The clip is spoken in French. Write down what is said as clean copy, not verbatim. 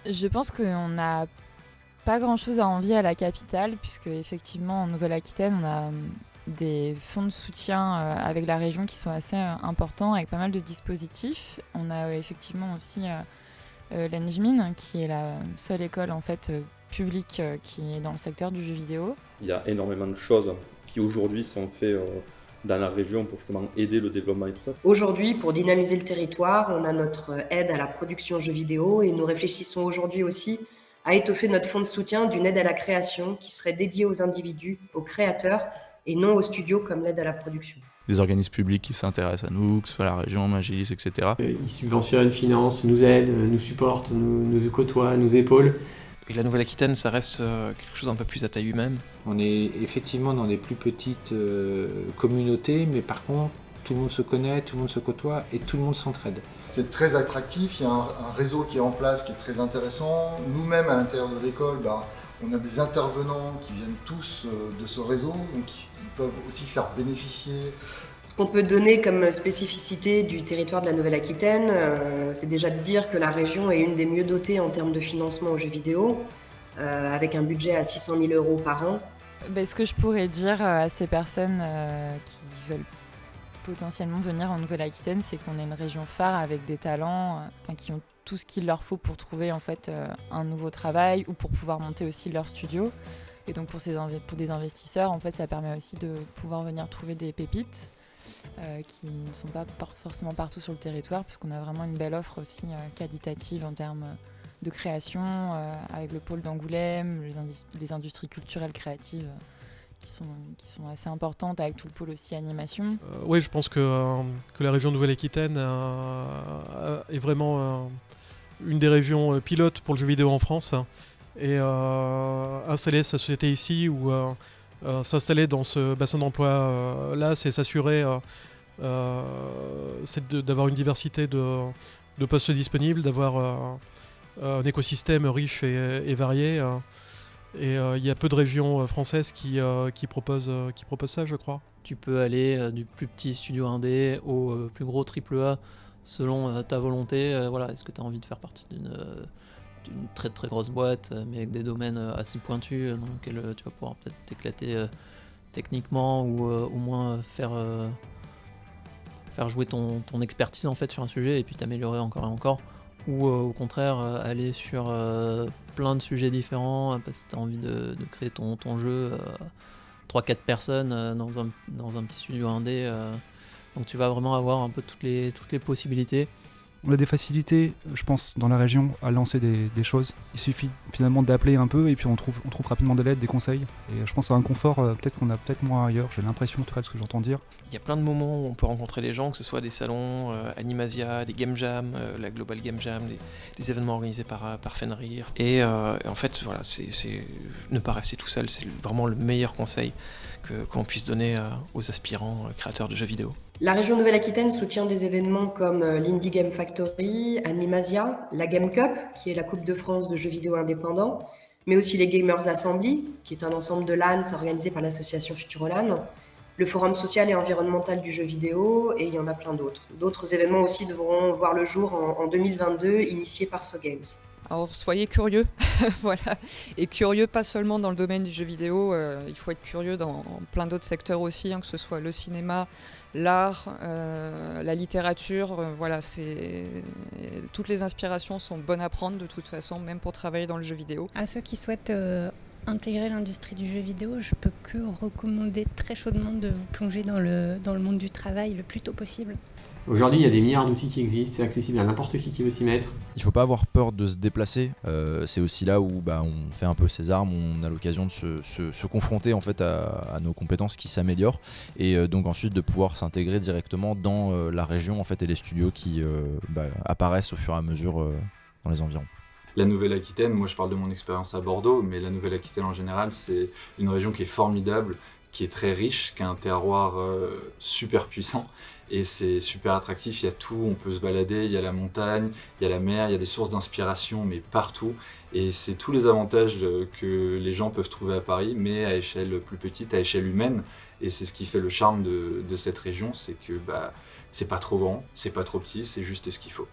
Je pense qu'on n'a pas grand-chose à envier à la capitale, puisque effectivement en Nouvelle-Aquitaine, on a des fonds de soutien avec la région qui sont assez importants, avec pas mal de dispositifs. On a effectivement aussi l'Engmin, qui est la seule école en fait publique qui est dans le secteur du jeu vidéo. Il y a énormément de choses qui aujourd'hui sont faites dans la région pour justement aider le développement et tout ça. Aujourd'hui, pour dynamiser le territoire, on a notre aide à la production jeux vidéo et nous réfléchissons aujourd'hui aussi à étoffer notre fonds de soutien d'une aide à la création qui serait dédiée aux individus, aux créateurs et non aux studios comme l'aide à la production. Les organismes publics qui s'intéressent à nous, que ce soit la région, Magis, etc. Ils subventionnent, financent, nous aident, nous supportent, nous côtoient, nous épaulent. Et la Nouvelle-Aquitaine, ça reste quelque chose d'un peu plus à taille humaine. On est effectivement dans des plus petites communautés, mais par contre, tout le monde se connaît, tout le monde se côtoie et tout le monde s'entraide. C'est très attractif, il y a un réseau qui est en place qui est très intéressant. Nous-mêmes, à l'intérieur de l'école, on a des intervenants qui viennent tous de ce réseau, donc ils peuvent aussi faire bénéficier. Ce qu'on peut donner comme spécificité du territoire de la Nouvelle-Aquitaine, c'est déjà de dire que la région est une des mieux dotées en termes de financement aux jeux vidéo, avec un budget à 600 000 € par an. Ce que je pourrais dire à ces personnes qui veulent potentiellement venir en Nouvelle-Aquitaine, c'est qu'on est une région phare avec des talents qui ont tout ce qu'il leur faut pour trouver en fait un nouveau travail ou pour pouvoir monter aussi leur studio. Et donc pour des investisseurs, en fait, ça permet aussi de pouvoir venir trouver des pépites qui ne sont pas forcément partout sur le territoire, puisqu'on a vraiment une belle offre aussi qualitative en termes de création, avec le pôle d'Angoulême, les industries culturelles créatives qui sont assez importantes, avec tout le pôle aussi animation. Oui, je pense que la région Nouvelle-Aquitaine est vraiment une des régions pilotes pour le jeu vidéo en France. Et installer sa société ici ou s'installer dans ce bassin d'emploi là, c'est s'assurer d'avoir une diversité de postes disponibles, d'avoir un écosystème riche et varié. Et il y a peu de régions françaises qui proposent ça, je crois. Tu peux aller du plus petit studio indé au plus gros AAA selon ta volonté. Voilà, est-ce que tu as envie de faire partie d'une très très grosse boîte, mais avec des domaines assez pointus dans lesquels tu vas pouvoir peut-être t'éclater techniquement ou au moins faire jouer ton expertise en fait sur un sujet et puis t'améliorer encore et encore, ou au contraire aller sur plein de sujets différents parce que tu as envie de créer ton jeu 3-4 personnes dans un petit studio indé, donc tu vas vraiment avoir un peu toutes les possibilités. On a des facilités, je pense, dans la région à lancer des choses. Il suffit finalement d'appeler un peu et puis on trouve rapidement de l'aide, des conseils. Et je pense à un confort peut-être qu'on a peut-être moins ailleurs. J'ai l'impression, en tout cas, de ce que j'entends dire. Il y a plein de moments où on peut rencontrer les gens, que ce soit des salons, Animasia, des Game Jam, la Global Game Jam, des événements organisés par Fenrir. Et en fait, voilà, c'est ne pas rester tout seul, c'est vraiment le meilleur conseil qu'on puisse donner aux aspirants créateurs de jeux vidéo. La région Nouvelle-Aquitaine soutient des événements comme l'Indie Game Factory, Animasia, la Game Cup, qui est la Coupe de France de jeux vidéo indépendants, mais aussi les Gamers Assembly, qui est un ensemble de LANs organisé par l'association Futurolan, le Forum social et environnemental du jeu vidéo, et il y en a plein d'autres. D'autres événements aussi devront voir le jour en 2022, initiés par So Games. Alors soyez curieux, voilà, et curieux pas seulement dans le domaine du jeu vidéo, il faut être curieux dans plein d'autres secteurs aussi, que ce soit le cinéma, l'art, la littérature, voilà, toutes les inspirations sont bonnes à prendre de toute façon, même pour travailler dans le jeu vidéo. À ceux qui souhaitent intégrer l'industrie du jeu vidéo, je peux que recommander très chaudement de vous plonger dans le monde du travail le plus tôt possible. Aujourd'hui, il y a des milliards d'outils qui existent, c'est accessible à n'importe qui veut s'y mettre. Il ne faut pas avoir peur de se déplacer, c'est aussi là où on fait un peu ses armes, on a l'occasion de se confronter en fait à nos compétences qui s'améliorent et donc ensuite de pouvoir s'intégrer directement dans la région en fait, et les studios qui apparaissent au fur et à mesure dans les environs. La Nouvelle-Aquitaine, moi je parle de mon expérience à Bordeaux, mais la Nouvelle-Aquitaine en général, c'est une région qui est formidable, qui est très riche, qui a un terroir super puissant. Et c'est super attractif, il y a tout, on peut se balader, il y a la montagne, il y a la mer, il y a des sources d'inspiration, mais partout. Et c'est tous les avantages que les gens peuvent trouver à Paris, mais à échelle plus petite, à échelle humaine. Et c'est ce qui fait le charme de cette région, c'est que c'est pas trop grand, c'est pas trop petit, c'est juste ce qu'il faut.